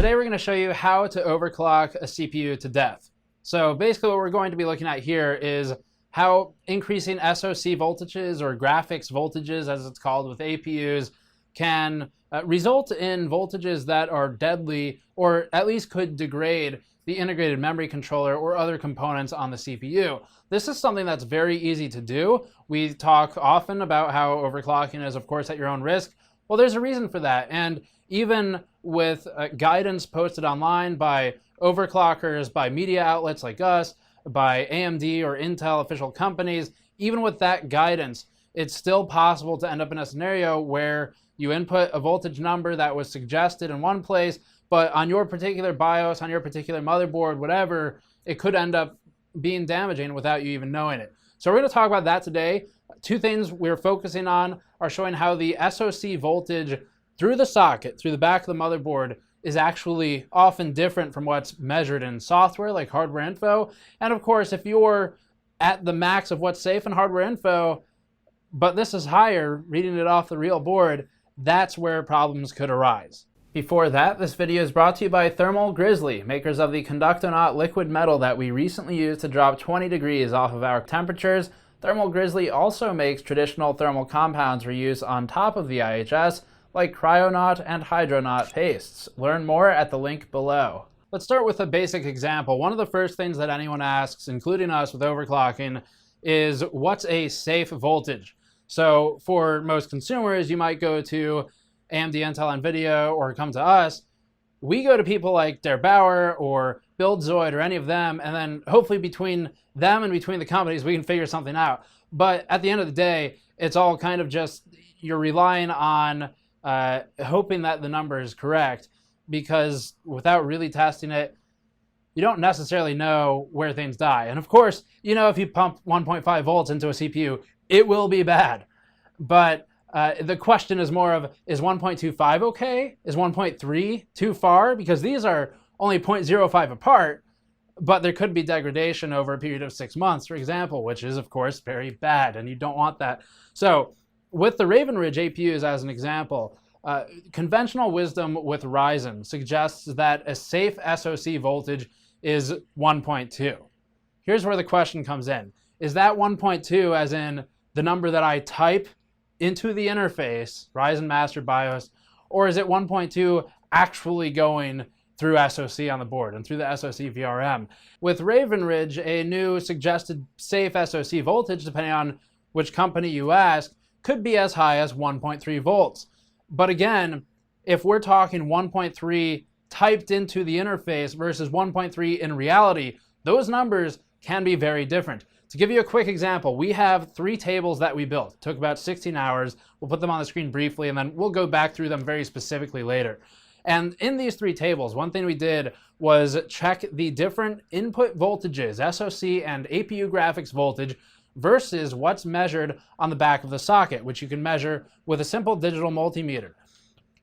Today we're going to show you how to overclock a CPU to death. So basically what we're going to be looking at here is how increasing SoC voltages, or graphics voltages as it's called with APUs, can result in voltages that are deadly, or at least could degrade the integrated memory controller or other components on the CPU. This is something that's very easy to do. We talk often about how overclocking is, of course, at your own risk. Well, there's a reason for that. And even with guidance posted online by overclockers, by media outlets like us, by AMD or Intel official companies, even with that guidance, it's still possible to end up in a scenario where you input a voltage number that was suggested in one place, but on your particular BIOS, on your particular motherboard, whatever, it could end up being damaging without you even knowing it. So we're going to talk about that today. Two things we're focusing on are showing how the SoC voltage through the socket, through the back of the motherboard, is actually often different from what's measured in software like HWINFO. And of course, if you're at the max of what's safe in HWINFO, but this is higher, reading it off the real board, that's where problems could arise. Before that, this video is brought to you by Thermal Grizzly, makers of the Conductonaut liquid metal that we recently used to drop 20 degrees off of our temperatures. Thermal Grizzly also makes traditional thermal compounds for use on top of the IHS, like Cryonaut and Hydronaut pastes. Learn more at the link below. Let's start with a basic example. One of the first things that anyone asks, including us with overclocking, is what's a safe voltage? So for most consumers, you might go to AMD, Intel, NVIDIA, or come to us. We go to people like Der Bauer or BuildZoid or any of them, and then hopefully between them and between the companies, we can figure something out. But at the end of the day, it's all kind of just, you're relying on hoping that the number is correct, because without really testing it, you don't necessarily know where things die. And of course, you know, if you pump 1.5 volts into a CPU, it will be bad. But the question is more of, is 1.25 okay? Is 1.3 too far? Because these are only 0.05 apart, but there could be degradation over a period of 6 months, for example, which is, of course, very bad, and you don't want that. So with the Raven Ridge APUs as an example, conventional wisdom with Ryzen suggests that a safe SoC voltage is 1.2. Here's where the question comes in. Is that 1.2 as in the number that I type into the interface, Ryzen Master BIOS, or is it 1.2 actually going through SoC on the board and through the SoC VRM? With Raven Ridge, a new suggested safe SoC voltage, depending on which company you ask, could be as high as 1.3 volts. But again, if we're talking 1.3 typed into the interface versus 1.3 in reality, those numbers can be very different. To give you a quick example, we have 3 tables that we built. It took about 16 hours. We'll put them on the screen briefly, and then we'll go back through them very specifically later. And in these 3 tables, one thing we did was check the different input voltages, SoC and APU graphics voltage, versus what's measured on the back of the socket, which you can measure with a simple digital multimeter.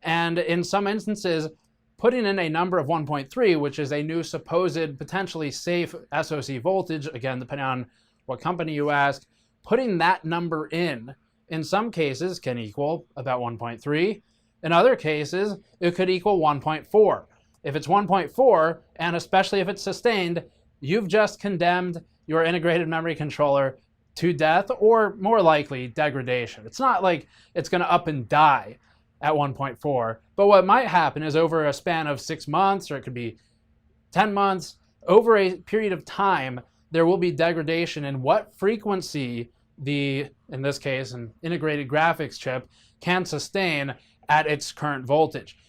And in some instances, putting in a number of 1.3, which is a new supposed potentially safe SoC voltage, again, depending on what company you ask, putting that number in some cases can equal about 1.3. In other cases, it could equal 1.4. If it's 1.4, and especially if it's sustained, you've just condemned your integrated memory controller to death, or more likely degradation. It's not like it's going to up and die at 1.4, but what might happen is over a span of 6 months, or it could be 10 months, over a period of time, there will be degradation in what frequency in this case, an integrated graphics chip can sustain at its current voltage.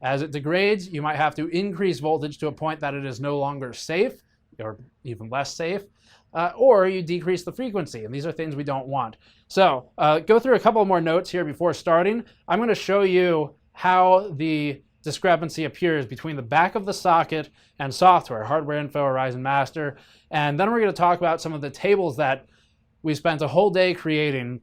As it degrades, you might have to increase voltage to a point that it is no longer safe, or even less safe, or you decrease the frequency, and these are things we don't want. So go through a couple more notes here before starting. I'm going to show you how the discrepancy appears between the back of the socket and software, HWINFO or Ryzen Master, and then we're going to talk about some of the tables that we spent a whole day creating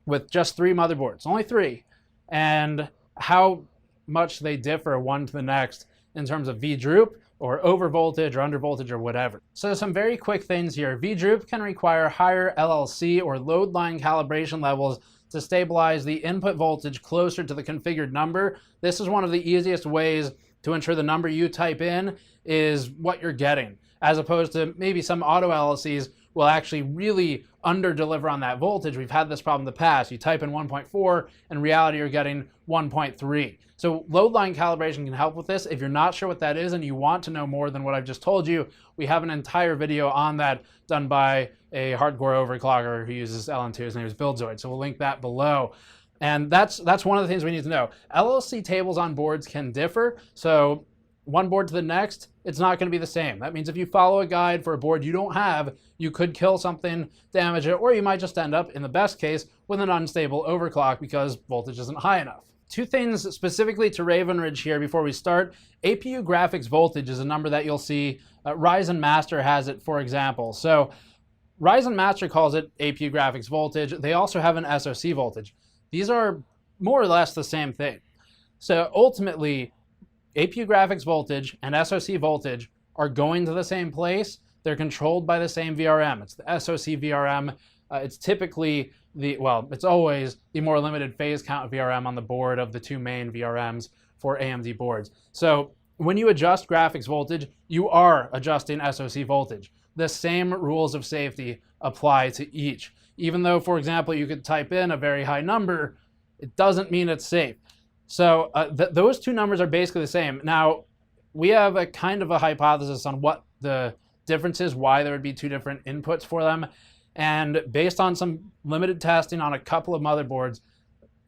with just 3 motherboards, only 3, and how much they differ one to the next in terms of V-droop, or over voltage or under voltage or whatever. So some very quick things here. V-droop can require higher LLC or load line calibration levels to stabilize the input voltage closer to the configured number. This is one of the easiest ways to ensure the number you type in is what you're getting, as opposed to maybe some auto LLCs will actually really under-deliver on that voltage. We've had this problem in the past. You type in 1.4, in reality you're getting 1.3. So load line calibration can help with this. If you're not sure what that is and you want to know more than what I've just told you, we have an entire video on that done by a hardcore overclocker who uses LN2. His name is Buildzoid, so we'll link that below. And that's one of the things we need to know. LLC tables on boards can differ, so one board to the next, it's not going to be the same. That means if you follow a guide for a board you don't have, you could kill something, damage it, or you might just end up, in the best case, with an unstable overclock because voltage isn't high enough. Two things specifically to Raven Ridge here before we start. APU graphics voltage is a number that you'll see. Ryzen Master has it, for example. So Ryzen Master calls it APU graphics voltage. They also have an SoC voltage. These are more or less the same thing. So ultimately, APU graphics voltage and SoC voltage are going to the same place. They're controlled by the same VRM. It's the SoC VRM. It's typically it's always the more limited phase count VRM on the board of the two main VRMs for AMD boards. So when you adjust graphics voltage, you are adjusting SoC voltage. The same rules of safety apply to each. Even though, for example, you could type in a very high number, it doesn't mean it's safe. So those two numbers are basically the same. Now, we have a kind of a hypothesis on what the difference is, why there would be two different inputs for them. And based on some limited testing on a couple of motherboards,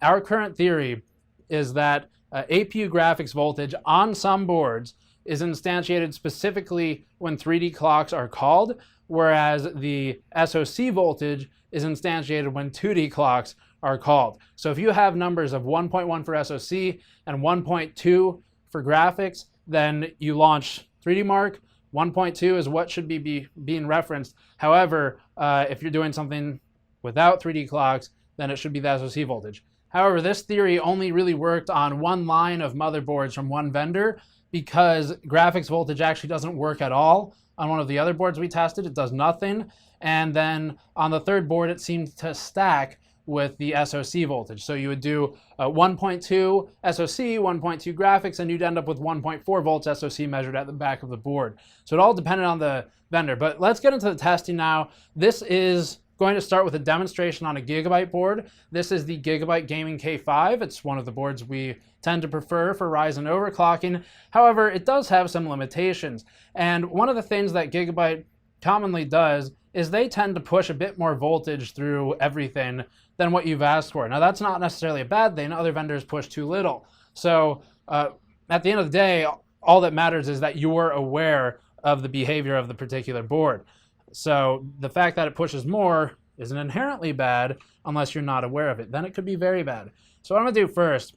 our current theory is that APU graphics voltage on some boards is instantiated specifically when 3D clocks are called, whereas the SoC voltage is instantiated when 2D clocks are called. So if you have numbers of 1.1 for SoC and 1.2 for graphics, then you launch 3D Mark. 1.2 is what should be being referenced. However, if you're doing something without 3D clocks, then it should be the SoC voltage. However, this theory only really worked on one line of motherboards from one vendor because graphics voltage actually doesn't work at all. On one of the other boards we tested, it does nothing. And then on the third board, it seemed to stack with the SoC voltage. So you would do 1.2 SoC, 1.2 graphics, and you'd end up with 1.4 volts SoC measured at the back of the board. So it all depended on the vendor. But let's get into the testing now. This is going to start with a demonstration on a Gigabyte board. This is the Gigabyte Gaming K5. It's one of the boards we tend to prefer for Ryzen overclocking. However, it does have some limitations. And one of the things that Gigabyte commonly does is they tend to push a bit more voltage through everything than what you've asked for. Now, that's not necessarily a bad thing. Other vendors push too little. So at the end of the day, all that matters is that you're aware of the behavior of the particular board. So the fact that it pushes more isn't inherently bad unless you're not aware of it. Then it could be very bad. So what I'm gonna do first,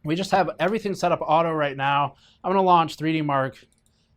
we just have everything set up auto right now. I'm gonna launch 3D Mark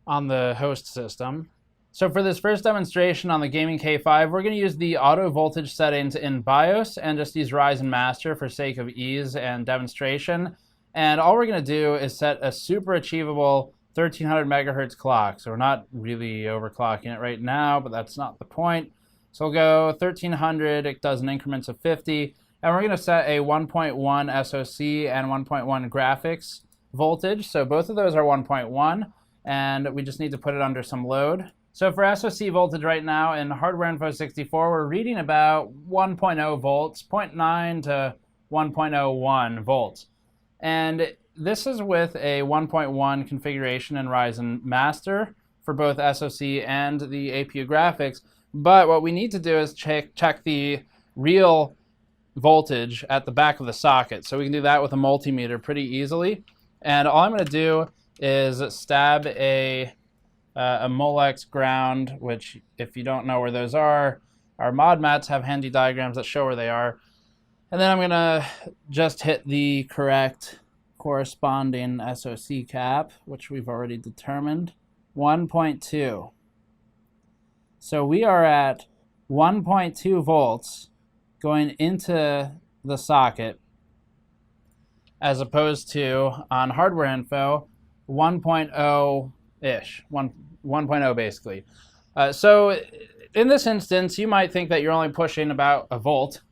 on the host system. So for this first demonstration on the Gaming K5, we're going to use the auto voltage settings in BIOS and just use Ryzen Master for sake of ease and demonstration. And all we're going to do is set a super achievable 1300 megahertz clock. So we're not really overclocking it right now, but that's not the point. So we'll go 1300, it does in increments of 50. And we're going to set a 1.1 SoC and 1.1 graphics voltage. So both of those are 1.1, and we just need to put it under some load. So for SoC voltage right now in HWINFO 64, we're reading about 1.0 volts, 0.9 to 1.01 volts. And this is with a 1.1 configuration in Ryzen Master for both SoC and the APU graphics. But what we need to do is check the real voltage at the back of the socket. So we can do that with a multimeter pretty easily. And all I'm going to do is stab a Molex ground, which if you don't know where those are, our mod mats have handy diagrams that show where they are. And then I'm going to just hit the correct corresponding SoC cap, which we've already determined, 1.2. So we are at 1.2 volts going into the socket, as opposed to on HWINFO 1.0-ish, 1.0 basically. So in this instance, you might think that you're only pushing about a volt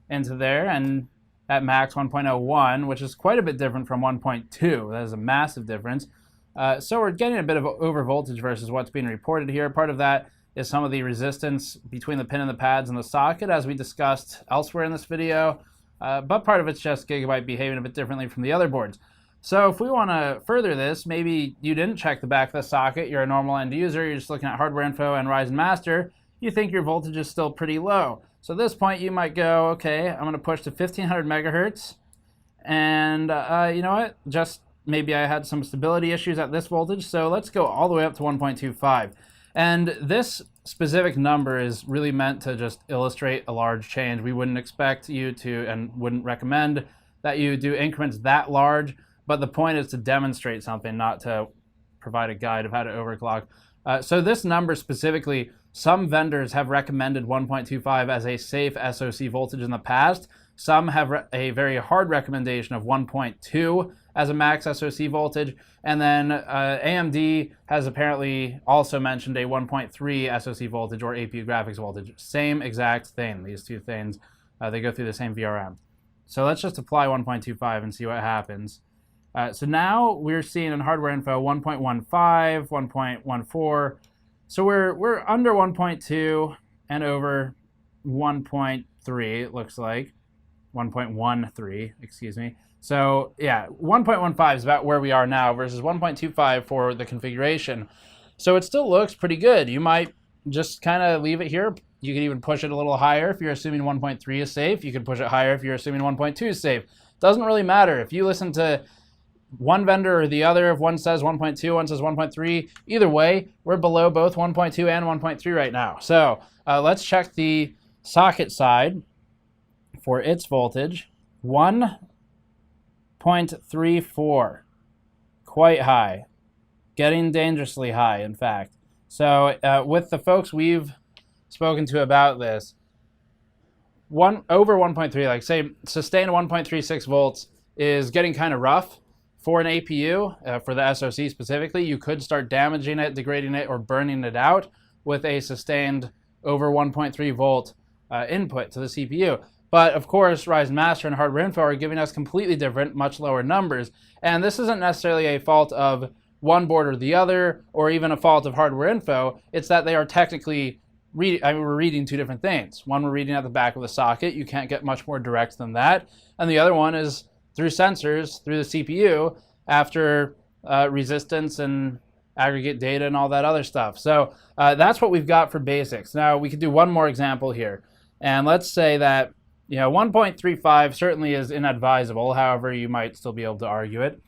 into there, and at max 1.01, which is quite a bit different from 1.2. That is a massive difference. So we're getting a bit of over voltage versus what's being reported here. Part of that is some of the resistance between the pin and the pads and the socket, as we discussed elsewhere in this video. But part of it's just Gigabyte behaving a bit differently from the other boards. So if we want to further this, maybe you didn't check the back of the socket, you're a normal end user, you're just looking at hardware info and Ryzen Master, you think your voltage is still pretty low. So at this point you might go, okay, I'm going to push to 1500 megahertz, and you know what, just maybe I had some stability issues at this voltage, so let's go all the way up to 1.25. And this specific number is really meant to just illustrate a large change. We wouldn't expect you to, and wouldn't recommend that you do increments that large, but the point is to demonstrate something, not to provide a guide of how to overclock. So this number specifically, some vendors have recommended 1.25 as a safe SoC voltage in the past. Some have a very hard recommendation of 1.2 as a max SoC voltage. And then AMD has apparently also mentioned a 1.3 SoC voltage or APU graphics voltage. Same exact thing, these two things. They go through the same VRM. So let's just apply 1.25 and see what happens. So now we're seeing in hardware info 1.15, 1.14. So we're under 1.2 and over 1.3, it looks like. 1.13, excuse me. So yeah, 1.15 is about where we are now versus 1.25 for the configuration. So it still looks pretty good. You might just kind of leave it here. You could even push it a little higher if you're assuming 1.3 is safe. You could push it higher if you're assuming 1.2 is safe. Doesn't really matter. If you listen to one vendor or the other, if one says 1.2, one says 1.3, either way, we're below both 1.2 and 1.3 right now. So let's check the socket side for its voltage. 1.34, quite high, getting dangerously high, in fact. So with the folks we've spoken to about this, over 1.3, like say sustained 1.36 volts is getting kind of rough for an APU, for the SoC specifically. You could start damaging it, degrading it, or burning it out with a sustained over 1.3 volt input to the CPU. But of course, Ryzen Master and Hardware Info are giving us completely different, much lower numbers. And this isn't necessarily a fault of one board or the other, or even a fault of Hardware Info. It's that they are technically, we're reading two different things. One, we're reading at the back of the socket. You can't get much more direct than that. And the other one is through sensors, through the CPU, after resistance and aggregate data and all that other stuff. So that's what we've got for basics. Now we could do one more example here. And let's say that 1.35 certainly is inadvisable. However, you might still be able to argue it.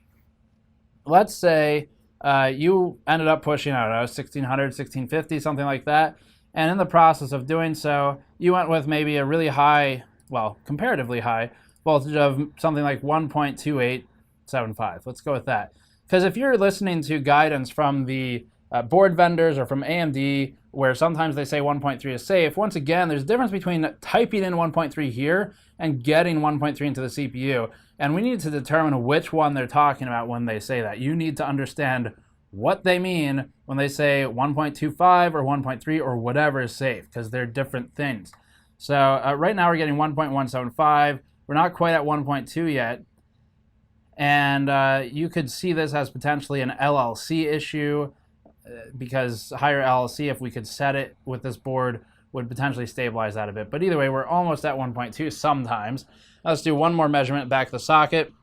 Let's say you ended up pushing, I don't know, 1600, 1650, something like that. And in the process of doing so, you went with maybe a really high, well, comparatively high voltage of something like 1.2875. Let's go with that. Because if you're listening to guidance from the board vendors or from AMD, where sometimes they say 1.3 is safe, once again, there's a difference between typing in 1.3 here and getting 1.3 into the CPU. And we need to determine which one they're talking about when they say that. You need to understand what they mean when they say 1.25 or 1.3 or whatever is safe, because they're different things. So right now we're getting 1.175. We're not quite at 1.2 yet. And you could see this as potentially an LLC issue, because higher LLC, if we could set it with this board, would potentially stabilize that a bit. But either way, we're almost at 1.2 sometimes. Let's do one more measurement back to the socket.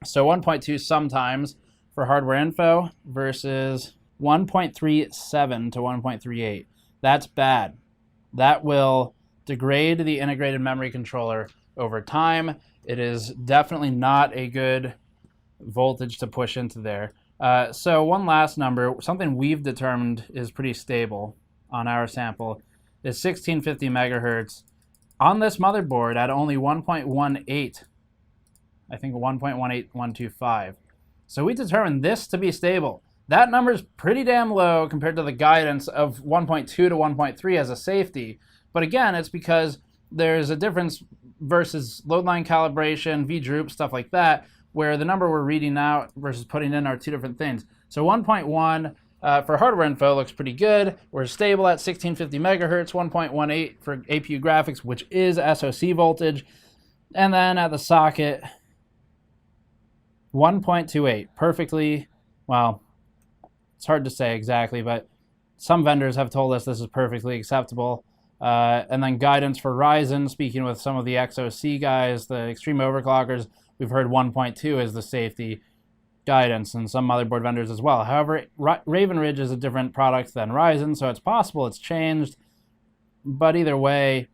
So 1.2 sometimes for hardware info versus 1.37 to 1.38. That's bad. That will degrade the integrated memory controller over time. It is definitely not a good voltage to push into there. So one last number, something we've determined is pretty stable on our sample, is 1650 megahertz on this motherboard at only 1.18, I think 1.18125. So we determined this to be stable. That number is pretty damn low compared to the guidance of 1.2 to 1.3 as a safety. But again, it's because there's a difference versus load line calibration, V-droop, stuff like that, where the number we're reading out versus putting in are two different things. So 1.1 for hardware info looks pretty good. We're stable at 1650 megahertz, 1.18 for APU graphics, which is SoC voltage. And then at the socket, 1.28, perfectly, well, It's hard to say exactly, but some vendors have told us this is perfectly acceptable. And then guidance for Ryzen, speaking with some of the XOC guys, the extreme overclockers, we've heard 1.2 is the safety guidance, and some motherboard vendors as well. However, Raven Ridge is a different product than Ryzen, so it's possible it's changed. But either way,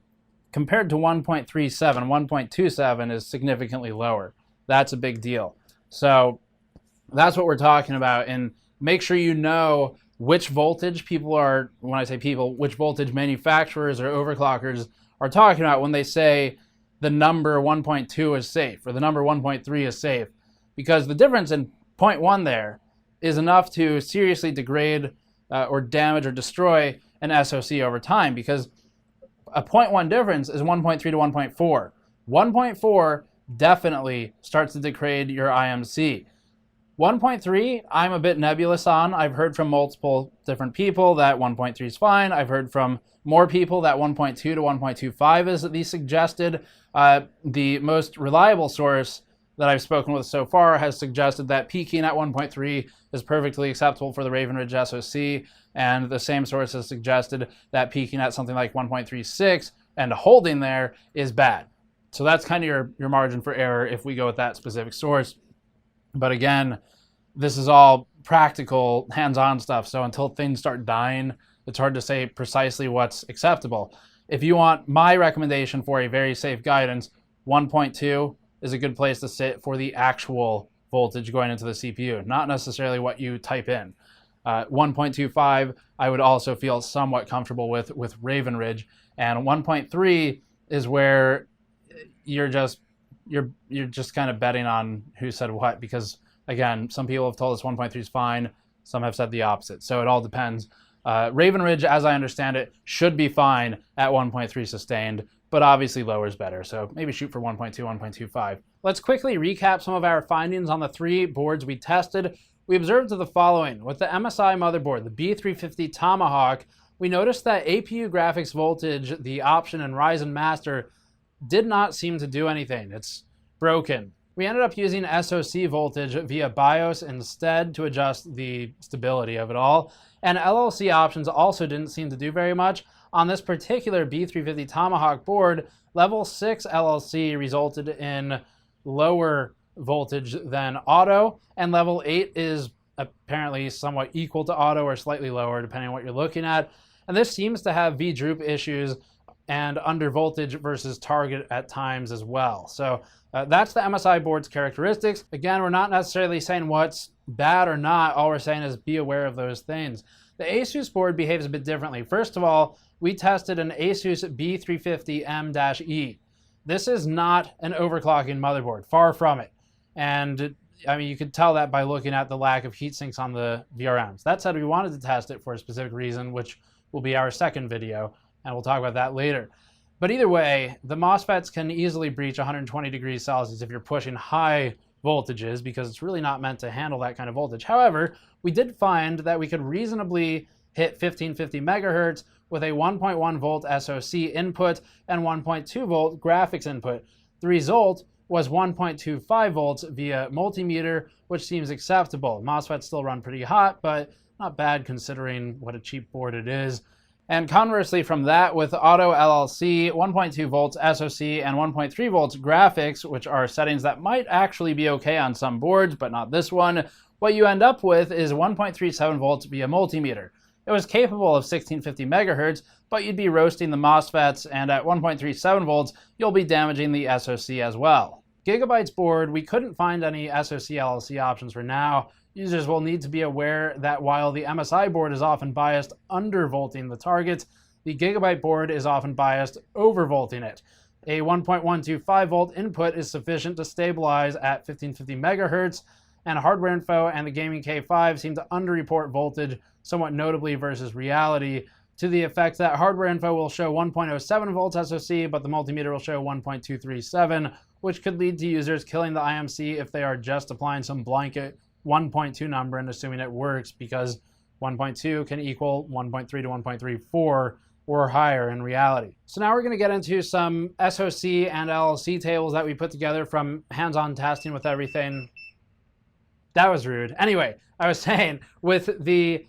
compared to 1.37, 1.27 is significantly lower. That's a big deal. So that's what we're talking about. And make sure you know which voltage people are, when I say people, which voltage manufacturers or overclockers are talking about when they say the number 1.2 is safe or the number 1.3 is safe. Because the difference in 0.1 there is enough to seriously degrade or damage or destroy an SoC over time, because a 0.1 difference is 1.3 to 1.4. 1.4 definitely starts to degrade your IMC. 1.3, I'm a bit nebulous on. I've heard from multiple different people that 1.3 is fine. I've heard from more people that 1.2 to 1.25 is the suggested. The most reliable source that I've spoken with so far has suggested that peaking at 1.3 is perfectly acceptable for the Raven Ridge SoC, and the same source has suggested that peaking at something like 1.36 and holding there is bad. So that's kind of your margin for error if we go with that specific source. But again, this is all practical, hands-on stuff, so until things start dying, it's hard to say precisely what's acceptable. If you want my recommendation for a very safe guidance, 1.2 is a good place to sit for the actual voltage going into the CPU, not necessarily what you type in. 1.25, I would also feel somewhat comfortable with Raven Ridge, and 1.3 is where you're just kind of betting on who said what, because again, some people have told us 1.3 is fine, some have said the opposite, so it all depends. Raven Ridge, as I understand it, should be fine at 1.3 sustained, but obviously lower is better, so maybe shoot for 1.2, 1.25. Let's quickly recap some of our findings on the 3 boards we tested. We observed the following. With the MSI motherboard, the B350 Tomahawk, we noticed that APU graphics voltage, the option in Ryzen Master, did not seem to do anything. It's broken. We ended up using SoC voltage via BIOS instead to adjust the stability of it all. And LLC options also didn't seem to do very much. On this particular B350 Tomahawk board, level 6 LLC resulted in lower voltage than auto, and level 8 is apparently somewhat equal to auto or slightly lower depending on what you're looking at. And this seems to have V-droop issues and under voltage versus target at times as well. So that's the MSI board's characteristics. Again, we're not necessarily saying what's bad or not. All we're saying is be aware of those things. The Asus board behaves a bit differently. First of all, we tested an Asus B350M-E. This is not an overclocking motherboard, far from it. And I mean, you could tell that by looking at the lack of heat sinks on the VRMs. That said, we wanted to test it for a specific reason, which will be our second video, and we'll talk about that later. But either way, the MOSFETs can easily breach 120 degrees Celsius if you're pushing high voltages, because it's really not meant to handle that kind of voltage. However, we did find that we could reasonably hit 1550 megahertz with a 1.1 volt SoC input and 1.2 volt graphics input. The result was 1.25 volts via multimeter, which seems acceptable. MOSFETs still run pretty hot, but not bad considering what a cheap board it is. And conversely from that, with Auto LLC, 1.2 volts SoC and 1.3 volts graphics, which are settings that might actually be okay on some boards, but not this one, what you end up with is 1.37 volts via multimeter. It was capable of 1650 megahertz, but you'd be roasting the MOSFETs, and at 1.37 volts, you'll be damaging the SoC as well. Gigabyte's board, we couldn't find any SoC LLC options for now. Users will need to be aware that while the MSI board is often biased undervolting the target, the Gigabyte board is often biased overvolting it. A 1.125 volt input is sufficient to stabilize at 1550 megahertz, and HWINFO and the Gaming K5 seem to underreport voltage somewhat notably versus reality, to the effect that HWINFO will show 1.07 volts SoC, but the multimeter will show 1.237, which could lead to users killing the IMC if they are just applying some blanket 1.2 number and assuming it works, because 1.2 can equal 1.3 to 1.34 or higher in reality. So now we're going to get into some SoC and LLC tables that we put together from hands-on testing with everything. That was rude. Anyway, I was saying with the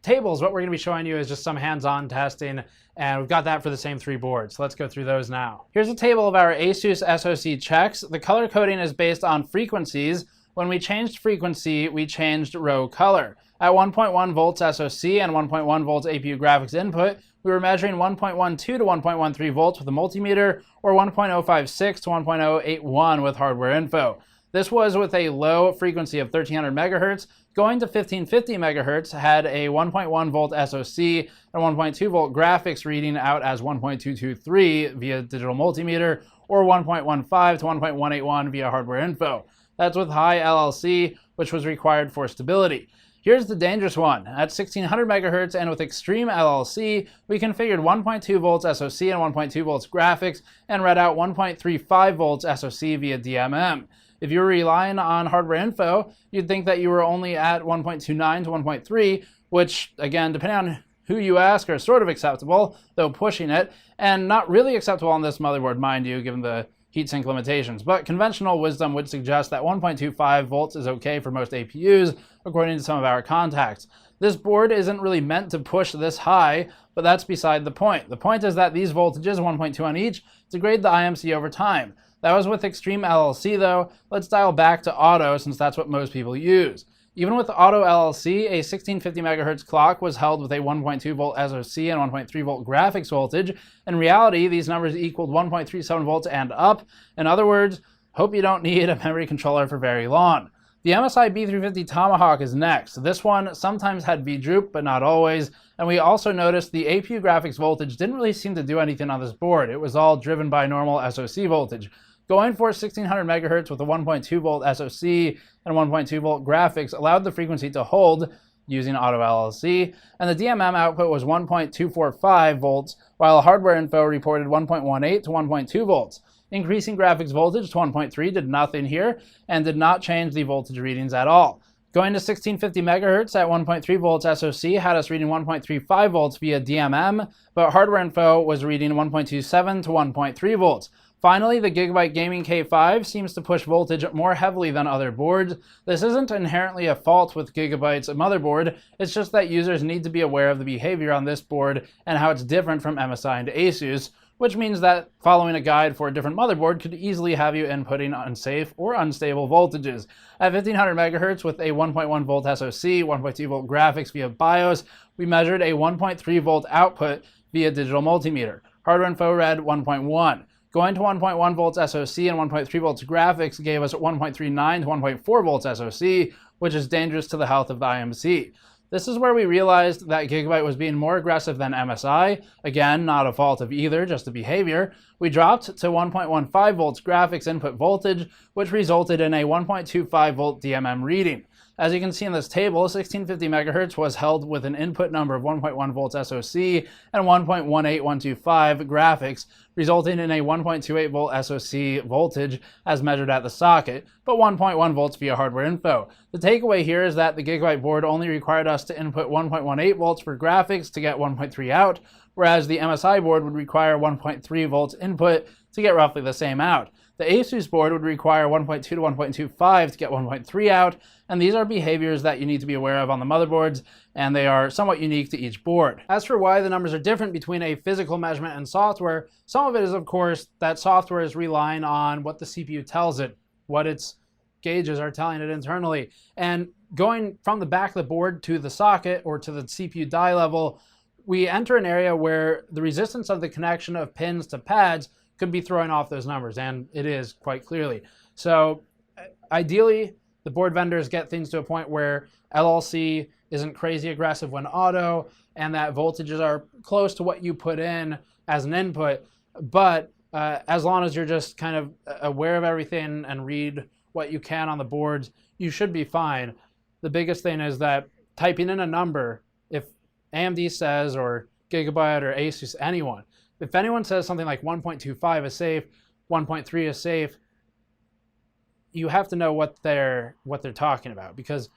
tables, what we're going to be showing you is just some hands-on testing, and we've got that for the same 3 boards. So let's go through those now. Here's a table of our ASUS SoC checks. The color coding is based on frequencies. When we changed frequency, we changed row color. At 1.1 volts SoC and 1.1 volts APU graphics input, we were measuring 1.12 to 1.13 volts with a multimeter, or 1.056 to 1.081 with HWINFO. This was with a low frequency of 1300 megahertz. Going to 1550 megahertz had a 1.1 volt SoC and 1.2 volt graphics reading out as 1.223 via digital multimeter, or 1.15 to 1.181 via HWINFO. That's with high LLC, which was required for stability. Here's the dangerous one. At 1600 megahertz and with extreme LLC, we configured 1.2 volts SoC and 1.2 volts graphics and read out 1.35 volts SoC via DMM. If you were relying on HWINFO, you'd think that you were only at 1.29 to 1.3, which, again, depending on who you ask, are sort of acceptable, though pushing it, and not really acceptable on this motherboard, mind you, given the heatsink limitations. But conventional wisdom would suggest that 1.25 volts is okay for most APUs, according to some of our contacts. This board isn't really meant to push this high, but that's beside the point. The point is that these voltages, 1.2 on each, degrade the IMC over time. That was with extreme LLC though. Let's dial back to auto, since that's what most people use. Even with auto LLC, a 1650 megahertz clock was held with a 1.2 volt SoC and 1.3 volt graphics voltage. In reality, these numbers equaled 1.37 volts and up. In other words, hope you don't need a memory controller for very long. The Msi Be 350 Tomahawk is next. This one sometimes had V-droop, but not always. And we also noticed the APU graphics voltage didn't really seem to do anything on this board. It was all driven by normal SoC voltage. Going for 1600 megahertz with a 1.2 volt SoC and 1.2 volt graphics allowed the frequency to hold using auto LLC, and the DMM output was 1.245 volts, while HWINFO reported 1.18 to 1.2 volts. Increasing graphics voltage to 1.3 did nothing here and did not change the voltage readings at all. Going to 1650 megahertz at 1.3 volts SoC had us reading 1.35 volts via DMM, but HWINFO was reading 1.27 to 1.3 volts. Finally, the Gigabyte Gaming K5 seems to push voltage more heavily than other boards. This isn't inherently a fault with Gigabyte's motherboard, it's just that users need to be aware of the behavior on this board and how it's different from MSI and ASUS, which means that following a guide for a different motherboard could easily have you inputting unsafe or unstable voltages. At 1500 megahertz with a 1.1 volt SoC, 1.2 volt graphics via BIOS, we measured a 1.3 volt output via digital multimeter. HWINFO read 1.1. Going to 1.1 volts SoC and 1.3 volts graphics gave us 1.39 to 1.4 volts SoC, which is dangerous to the health of the IMC. This is where we realized that Gigabyte was being more aggressive than MSI. Again, not a fault of either, just a behavior. We dropped to 1.15 volts graphics input voltage, which resulted in a 1.25 volt DMM reading. As you can see in this table, 1650 megahertz was held with an input number of 1.1 volts SoC and 1.18125 graphics, resulting in a 1.28 volt SoC voltage as measured at the socket, but 1.1 volts via HWINFO. The takeaway here is that the Gigabyte board only required us to input 1.18 volts for graphics to get 1.3 out, whereas the MSI board would require 1.3 volts input to get roughly the same out. The ASUS board would require 1.2 to 1.25 to get 1.3 out, and these are behaviors that you need to be aware of on the motherboards, and they are somewhat unique to each board. As for why the numbers are different between a physical measurement and software, some of it is, of course, that software is relying on what the CPU tells it, what its gauges are telling it internally. And going from the back of the board to the socket or to the CPU die level, we enter an area where the resistance of the connection of pins to pads could be throwing off those numbers, and it is quite clearly. So ideally, the board vendors get things to a point where LLC isn't crazy aggressive when auto, and that voltages are close to what you put in as an input. But as long as you're just kind of aware of everything and read what you can on the boards, you should be fine. The biggest thing is that typing in a number, if AMD says, or Gigabyte or Asus, anyone, if anyone says something like 1.25 is safe, 1.3 is safe, you have to know what they're talking about. Because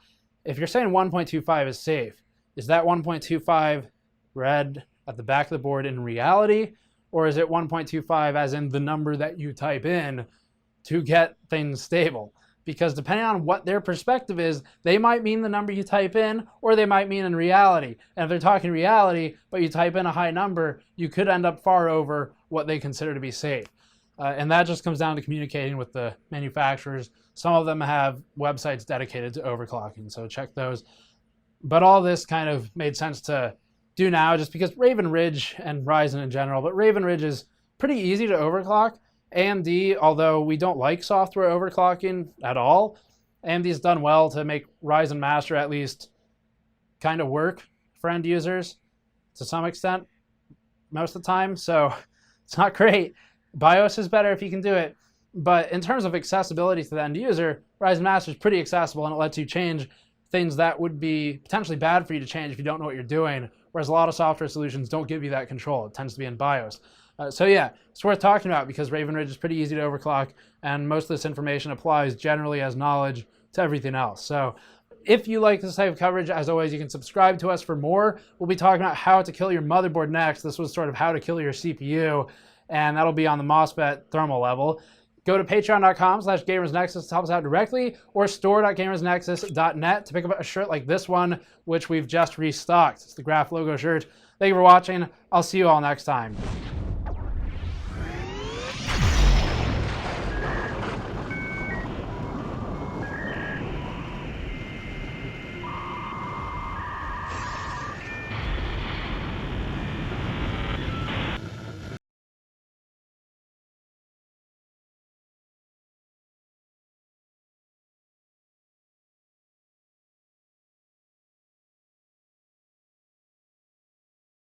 if you're saying 1.25 is safe, is that 1.25 read at the back of the board in reality? Or is it 1.25 as in the number that you type in to get things stable? because depending on what their perspective is, they might mean the number you type in, or they might mean in reality. And if they're talking reality, but you type in a high number, you could end up far over what they consider to be safe. And that just comes down to communicating with the manufacturers. Some of them have websites dedicated to overclocking, so check those. But all this kind of made sense to do now just because Raven Ridge and Ryzen in general, but Raven Ridge is pretty easy to overclock. AMD, although we don't like software overclocking at all, AMD's done well to make Ryzen Master at least kind of work for end users to some extent most of the time, so it's not great. BIOS is better if you can do it, but in terms of accessibility to the end user, Ryzen Master is pretty accessible, and it lets you change things that would be potentially bad for you to change if you don't know what you're doing, whereas a lot of software solutions don't give you that control. It tends to be in BIOS. So yeah, it's worth talking about because Raven Ridge is pretty easy to overclock, and most of this information applies generally as knowledge to everything else. So if you like this type of coverage, as always, you can subscribe to us for more. We'll be talking about how to kill your motherboard next. This was sort of how to kill your CPU, and that'll be on the MOSFET thermal level. Go to patreon.com/gamersnexus to help us out directly, or store.gamersnexus.net to pick up a shirt like this one, which we've just restocked. It's the Graph logo shirt. Thank you for watching. I'll see you all next time.